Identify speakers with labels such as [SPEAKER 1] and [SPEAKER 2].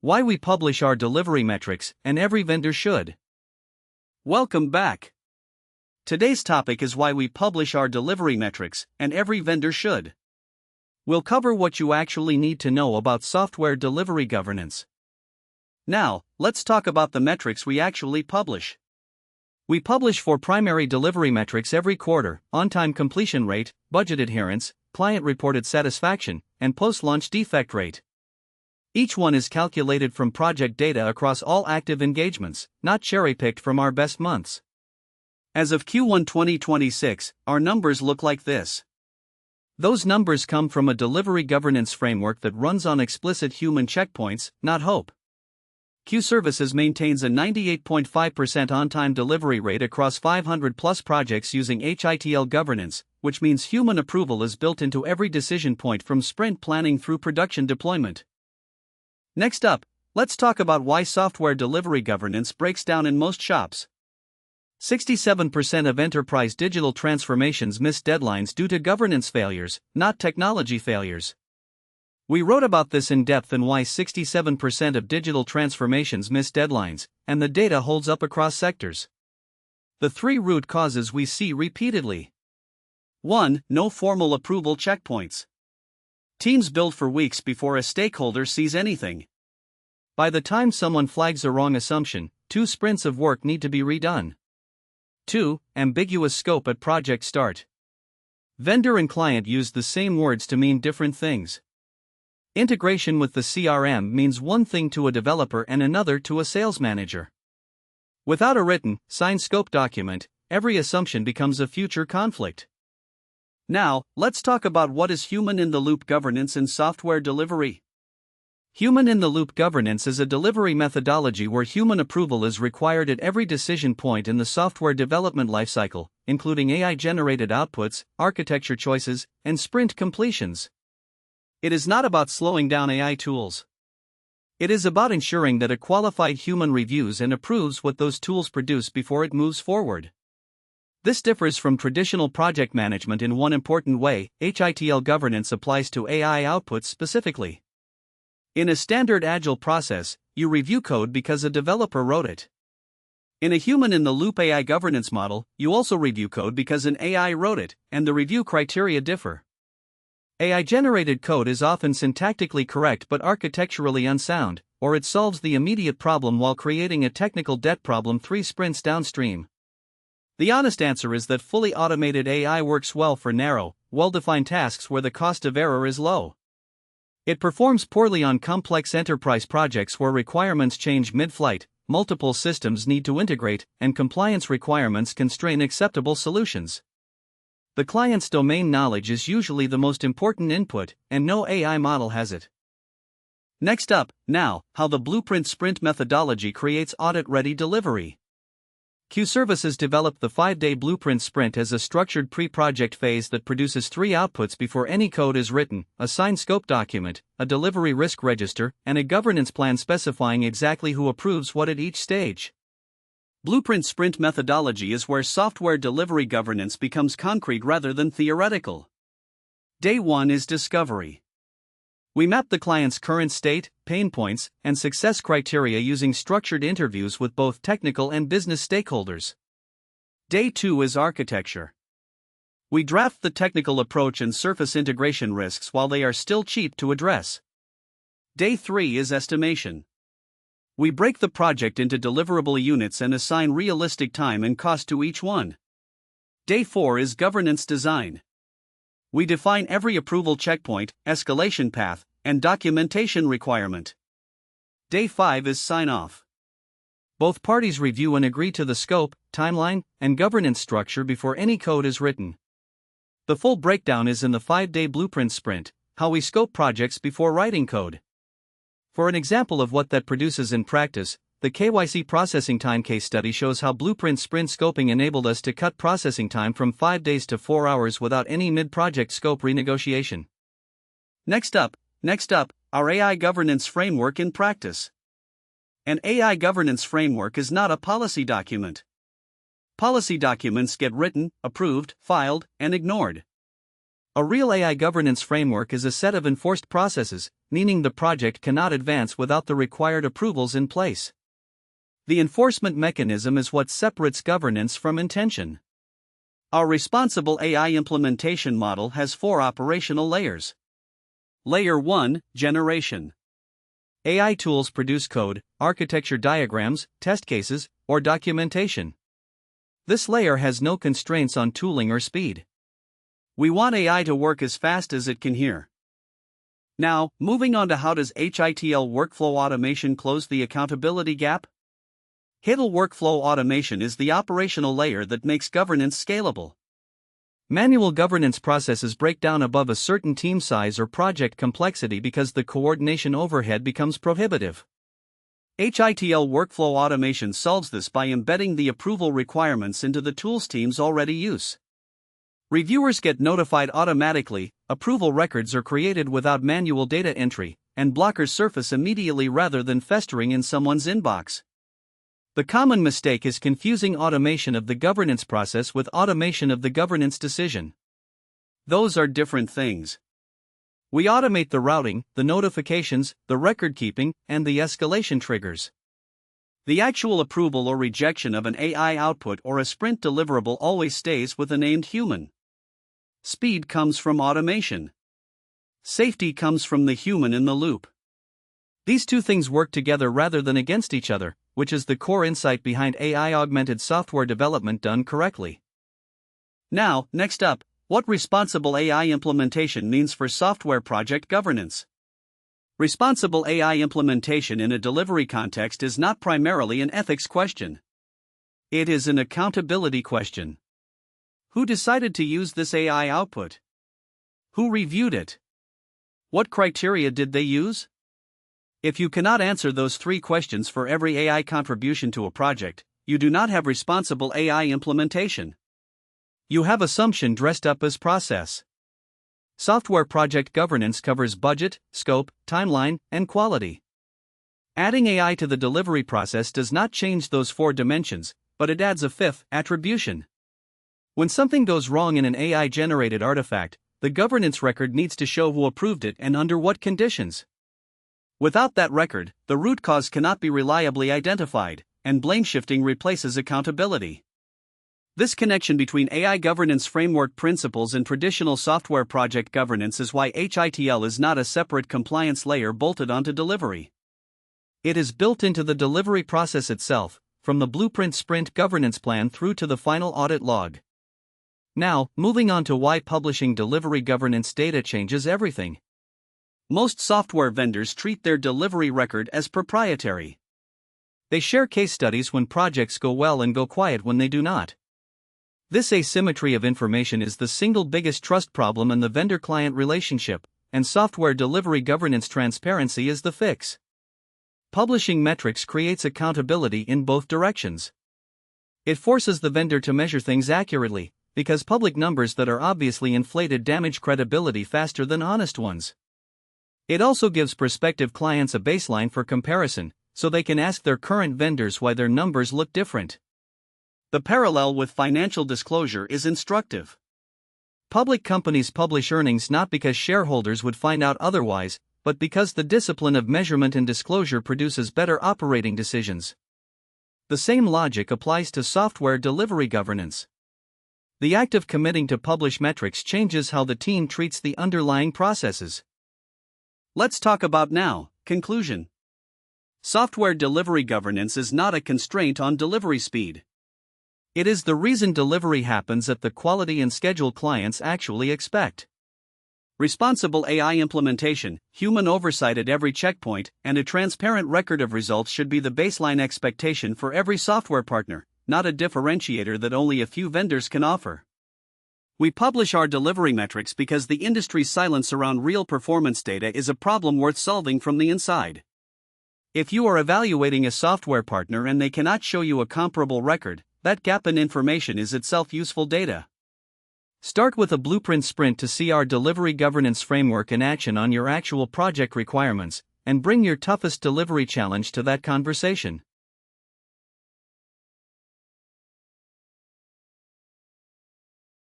[SPEAKER 1] Why we publish our delivery metrics, and every vendor should. Welcome back. Today's topic is why we publish our delivery metrics, and every vendor should. We'll cover what you actually need to know about software delivery governance. Now, let's talk about the metrics we actually publish. We publish 4 primary delivery metrics every quarter: on-time completion rate, budget adherence, client-reported satisfaction, and post-launch defect rate. Each one is calculated from project data across all active engagements, not cherry-picked from our best months. As of Q1 2026, our numbers look like this. Those numbers come from a delivery governance framework that runs on explicit human checkpoints, not hope. Q Services maintains a 98.5% on-time delivery rate across 500-plus projects using hitl governance, which means human approval is built into every decision point from sprint planning through production deployment. Next up, let's talk about why software delivery governance breaks down in most shops. 67% of enterprise digital transformations miss deadlines due to governance failures, not technology failures. We wrote about this in depth and why 67% of digital transformations miss deadlines, and the data holds up across sectors. The 3 root causes we see repeatedly. 1. No formal approval checkpoints. Teams build for weeks before a stakeholder sees anything. By the time someone flags a wrong assumption, 2 sprints of work need to be redone. 2. Ambiguous scope at project start. Vendor and client use the same words to mean different things. Integration with the CRM means one thing to a developer and another to a sales manager. Without a written, signed scope document, every assumption becomes a future conflict. Now, let's talk about what is human-in-the-loop governance in software delivery. Human-in-the-loop governance is a delivery methodology where human approval is required at every decision point in the software development lifecycle, including AI-generated outputs, architecture choices, and sprint completions. It is not about slowing down AI tools. It is about ensuring that a qualified human reviews and approves what those tools produce before it moves forward. This differs from traditional project management in one important way: hitl governance applies to AI outputs specifically. In a standard agile process, you review code because a developer wrote it. In a human-in-the-loop AI governance model, you also review code because an AI wrote it, and the review criteria differ. AI-generated code is often syntactically correct but architecturally unsound, or it solves the immediate problem while creating a technical debt problem 3 sprints downstream. The honest answer is that fully automated AI works well for narrow, well-defined tasks where the cost of error is low. It performs poorly on complex enterprise projects where requirements change mid-flight, multiple systems need to integrate, and compliance requirements constrain acceptable solutions. The client's domain knowledge is usually the most important input, and no AI model has it. Next up, now, how the blueprint sprint methodology creates audit-ready delivery. Q Services developed the 5-day blueprint sprint as a structured pre-project phase that produces 3 outputs before any code is written: a signed scope document, a delivery risk register, and a governance plan specifying exactly who approves what at each stage. Blueprint sprint methodology is where software delivery governance becomes concrete rather than theoretical. Day 1 is discovery. We map the client's current state, pain points, and success criteria using structured interviews with both technical and business stakeholders. Day 2 is architecture. We draft the technical approach and surface integration risks while they are still cheap to address. Day 3 is estimation. We break the project into deliverable units and assign realistic time and cost to each one. Day 4 is governance design. We define every approval checkpoint, escalation path, and documentation requirement. Day 5 is sign-off. Both parties review and agree to the scope, timeline, and governance structure before any code is written. The full breakdown is in the 5-day blueprint sprint, how we scope projects before writing code. For an example of what that produces in practice, the KYC processing time case study shows how blueprint sprint scoping enabled us to cut processing time from 5 days to 4 hours without any mid-project scope renegotiation. Next up, our AI governance framework in practice. An AI governance framework is not a policy document. Policy documents get written, approved, filed, and ignored. A real AI governance framework is a set of enforced processes, meaning the project cannot advance without the required approvals in place. The enforcement mechanism is what separates governance from intention. Our responsible AI implementation model has 4 operational layers. Layer 1, Generation. AI tools produce code, architecture diagrams, test cases, or documentation. This layer has no constraints on tooling or speed. We want AI to work as fast as it can hear. Now, moving on to how does hitl workflow automation close the accountability gap? Hitl workflow automation is the operational layer that makes governance scalable. Manual governance processes break down above a certain team size or project complexity because the coordination overhead becomes prohibitive. hitl workflow automation solves this by embedding the approval requirements into the tools teams already use. Reviewers get notified automatically, approval records are created without manual data entry, and blockers surface immediately rather than festering in someone's inbox. The common mistake is confusing automation of the governance process with automation of the governance decision. Those are different things. We automate the routing, the notifications, the record keeping, and the escalation triggers. The actual approval or rejection of an AI output or a sprint deliverable always stays with a named human. Speed comes from automation. Safety comes from the human in the loop. These two things work together rather than against each other, which is the core insight behind AI-augmented software development done correctly. Now, next up, what responsible AI implementation means for software project governance. Responsible AI implementation in a delivery context is not primarily an ethics question. It is an accountability question. Who decided to use this AI output? Who reviewed it? What criteria did they use? If you cannot answer those 3 questions for every AI contribution to a project, you do not have responsible AI implementation. You have assumption dressed up as process. Software project governance covers budget, scope, timeline, and quality. Adding AI to the delivery process does not change those 4 dimensions, but it adds a 5th, attribution. When something goes wrong in an AI-generated artifact, the governance record needs to show who approved it and under what conditions. Without that record, the root cause cannot be reliably identified, and blame shifting replaces accountability. This connection between AI governance framework principles and traditional software project governance is why hitl is not a separate compliance layer bolted onto delivery. It is built into the delivery process itself, from the blueprint sprint governance plan through to the final audit log. Now, moving on to why publishing delivery governance data changes everything. Most software vendors treat their delivery record as proprietary. They share case studies when projects go well and go quiet when they do not. This asymmetry of information is the single biggest trust problem in the vendor-client relationship, and software delivery governance transparency is the fix. Publishing metrics creates accountability in both directions. It forces the vendor to measure things accurately, because public numbers that are obviously inflated damage credibility faster than honest ones. It also gives prospective clients a baseline for comparison, so they can ask their current vendors why their numbers look different. The parallel with financial disclosure is instructive. Public companies publish earnings not because shareholders would find out otherwise, but because the discipline of measurement and disclosure produces better operating decisions. The same logic applies to software delivery governance. The act of committing to publish metrics changes how the team treats the underlying processes. Let's talk about now. Conclusion. Software delivery governance is not a constraint on delivery speed. It is the reason delivery happens at the quality and schedule clients actually expect. Responsible AI implementation, human oversight at every checkpoint, and a transparent record of results should be the baseline expectation for every software partner, not a differentiator that only a few vendors can offer. We publish our delivery metrics because the industry's silence around real performance data is a problem worth solving from the inside. If you are evaluating a software partner and they cannot show you a comparable record, that gap in information is itself useful data. Start with a blueprint sprint to see our delivery governance framework in action on your actual project requirements, and bring your toughest delivery challenge to that conversation.